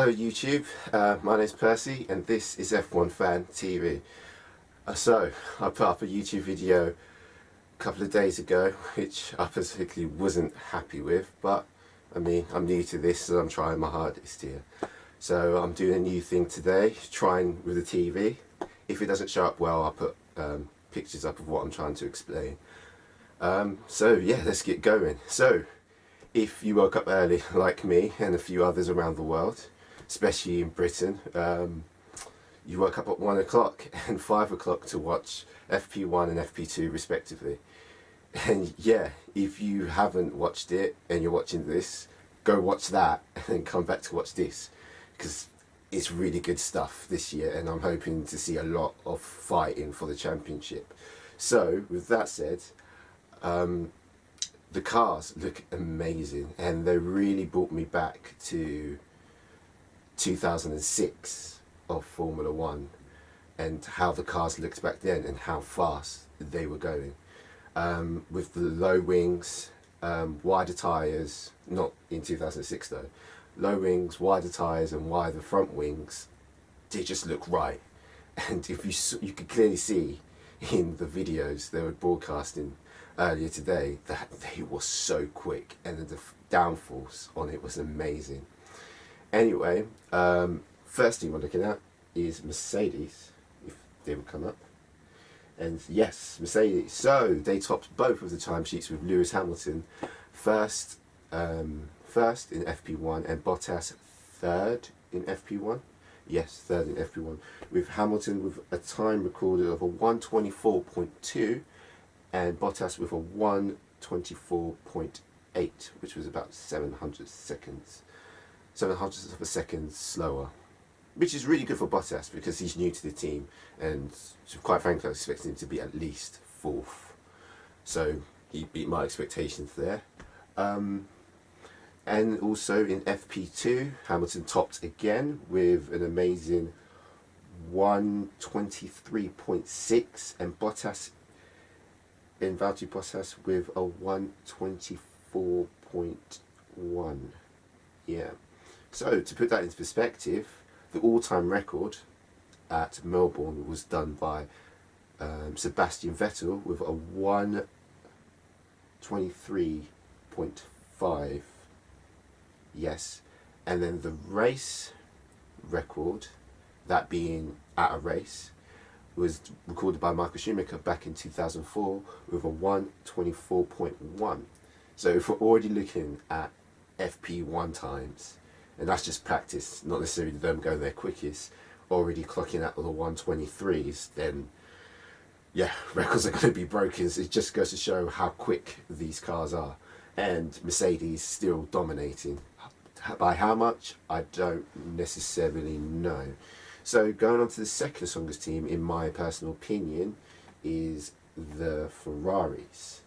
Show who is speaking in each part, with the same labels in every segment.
Speaker 1: Hello YouTube, my name's Percy and this is F1 Fan TV. So, I put up a YouTube video a couple of days ago which I particularly wasn't happy with, but I mean, I'm new to this so I'm trying my hardest here. So I'm doing a new thing today, trying with the TV. If it doesn't show up well, I'll put pictures up of what I'm trying to explain. So yeah, let's get going. So, if you woke up early like me and a few others around the world, especially in Britain, you woke up at 1 o'clock and 5 o'clock to watch FP1 and FP2 respectively. And yeah, if you haven't watched it and you're watching this, go watch that and then come back to watch this, because it's really good stuff this year and I'm hoping to see a lot of fighting for the championship. So with that said, the cars look amazing and they really brought me back to 2006 of Formula One and how the cars looked back then and how fast they were going. With the low wings, wider tyres, not in 2006 though, low wings, wider tyres and wider front wings, they just look right. And if you could clearly see in the videos they were broadcasting earlier today that they were so quick and the downforce on it was amazing. Anyway, first thing we're looking at is Mercedes, if they would come up. And yes, Mercedes. So they topped both of the timesheets with Lewis Hamilton first in FP1 and Bottas third in FP1. Yes, third in FP1, with Hamilton with a time recorded of a 1:24.2 and Bottas with a 1:24.8, which was about 700ths of a second slower, which is really good for Bottas because he's new to the team and quite frankly I expected him to be at least fourth. So he beat my expectations there. And also in FP2, Hamilton topped again with an amazing 1:23.6 and Bottas in Valtteri Bottas with a 1:24.1. Yeah. So to put that into perspective, the all-time record at Melbourne was done by Sebastian Vettel with a 1:23.5. Yes. And then the race record, that being at a race, was recorded by Michael Schumacher back in 2004 with a 1:24.1. So if we're already looking at FP1 times, and that's just practice, not necessarily them going their quickest, already clocking at the 1:23s, then yeah, records are going to be broken. So it just goes to show how quick these cars are. And Mercedes still dominating. By how much, I don't necessarily know. So going on to the second strongest team, in my personal opinion, is the Ferraris.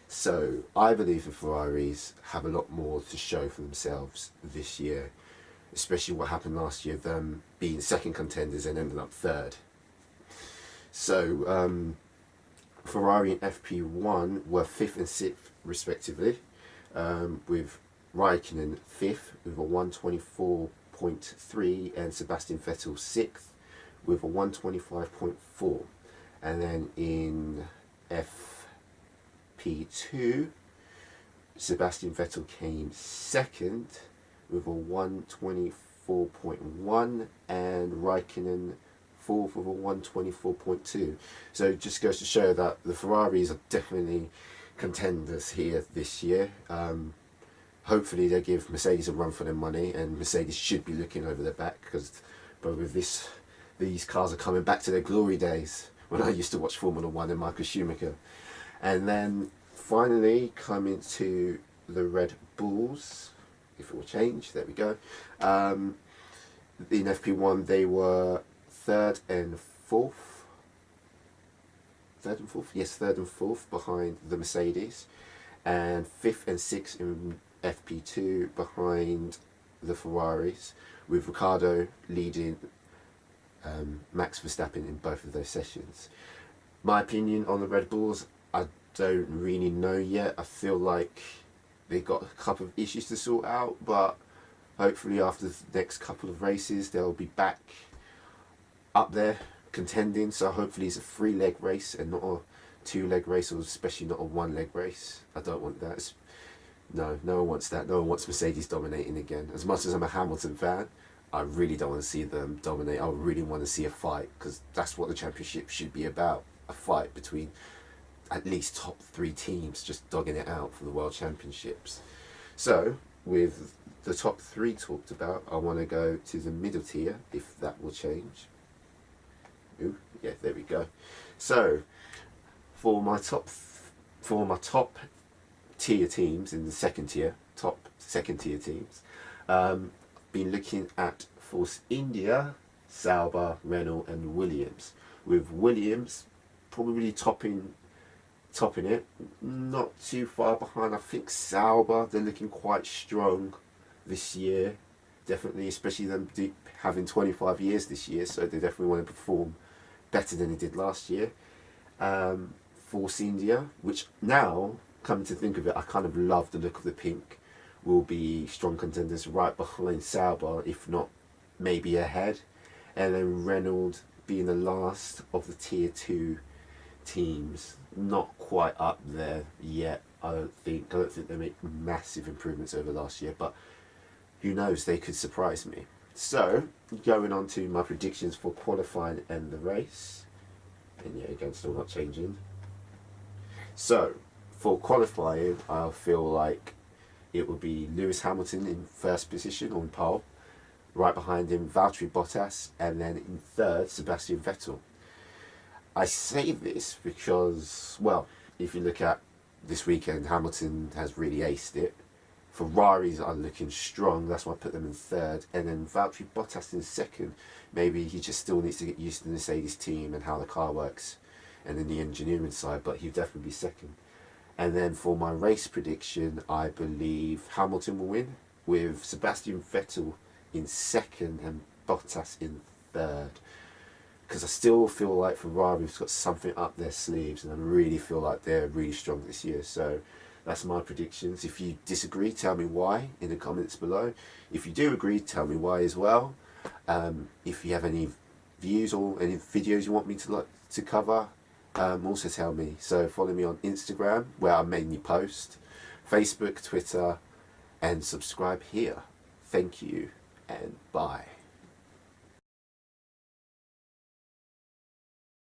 Speaker 1: So I believe the Ferraris have a lot more to show for themselves this year, especially what happened last year, them being second contenders and ending up third. So Ferrari and FP1 were 5th and 6th respectively, with Raikkonen 5th with a 1:24.3 and Sebastian Vettel 6th with a 1:25.4. And then in FP2, Sebastian Vettel came second with a 1:24.1 and Raikkonen fourth with a 1:24.2. So it just goes to show that the Ferraris are definitely contenders here this year. Hopefully they give Mercedes a run for their money, and Mercedes should be looking over their back, but with this, these cars are coming back to their glory days when I used to watch Formula One and Michael Schumacher. And then finally coming to the Red Bulls, if it will change, there we go. In FP1 they were third and fourth. Yes, third and fourth behind the Mercedes, and 5th and 6th in FP2 behind the Ferraris, with Ricciardo leading Max Verstappen in both of those sessions. My opinion on the Red Bulls, I don't really know yet. I feel like they got a couple of issues to sort out, but Hopefully after the next couple of races they'll be back up there contending. So hopefully it's a 3-leg race and not a 2-leg race, or especially not a 1-leg race. I don't want that. No one wants that. No one wants Mercedes dominating again. As much as I'm a Hamilton fan, I really don't want to see them dominate. I really want to see a fight, because that's what the championship should be about. A fight between at least top 3 teams just dogging it out for the World Championships. So with the top 3 talked about, I want to go to the middle tier, if that will change. Ooh, yeah, there we go. So for my top tier teams in the top second tier teams, been looking at Force India, Sauber, Renault and Williams. With Williams probably topping it, not too far behind. I think Sauber, they're looking quite strong this year, definitely, especially them having 25 years this year, so they definitely want to perform better than they did last year. Force India, which now, come to think of it, I kind of love the look of the pink, will be strong contenders right behind Sauber, if not maybe ahead. And then Renault being the last of the tier 2 teams, not quite up there yet. I don't think they make massive improvements over last year, but who knows, they could surprise me. So going on to my predictions for qualifying and the race, and yeah, again, still not changing. So for qualifying, I feel like it will be Lewis Hamilton in first position on pole, right behind him Valtteri Bottas, and then in third Sebastian Vettel. I say this because, well, if you look at this weekend, Hamilton has really aced it. Ferraris are looking strong, that's why I put them in third. And then Valtteri Bottas in second. Maybe he just still needs to get used to the Mercedes team and how the car works and then the engineering side, but he'll definitely be second. And then for my race prediction, I believe Hamilton will win, with Sebastian Vettel in second and Bottas in third. Because I still feel like Ferrari's got something up their sleeves, and I really feel like they're really strong this year. So that's my predictions. If you disagree, tell me why in the comments below. If you do agree, tell me why as well. If you have any views or any videos you want me to cover, also tell me. So follow me on Instagram, where I mainly post, Facebook, Twitter, and subscribe here. Thank you and bye.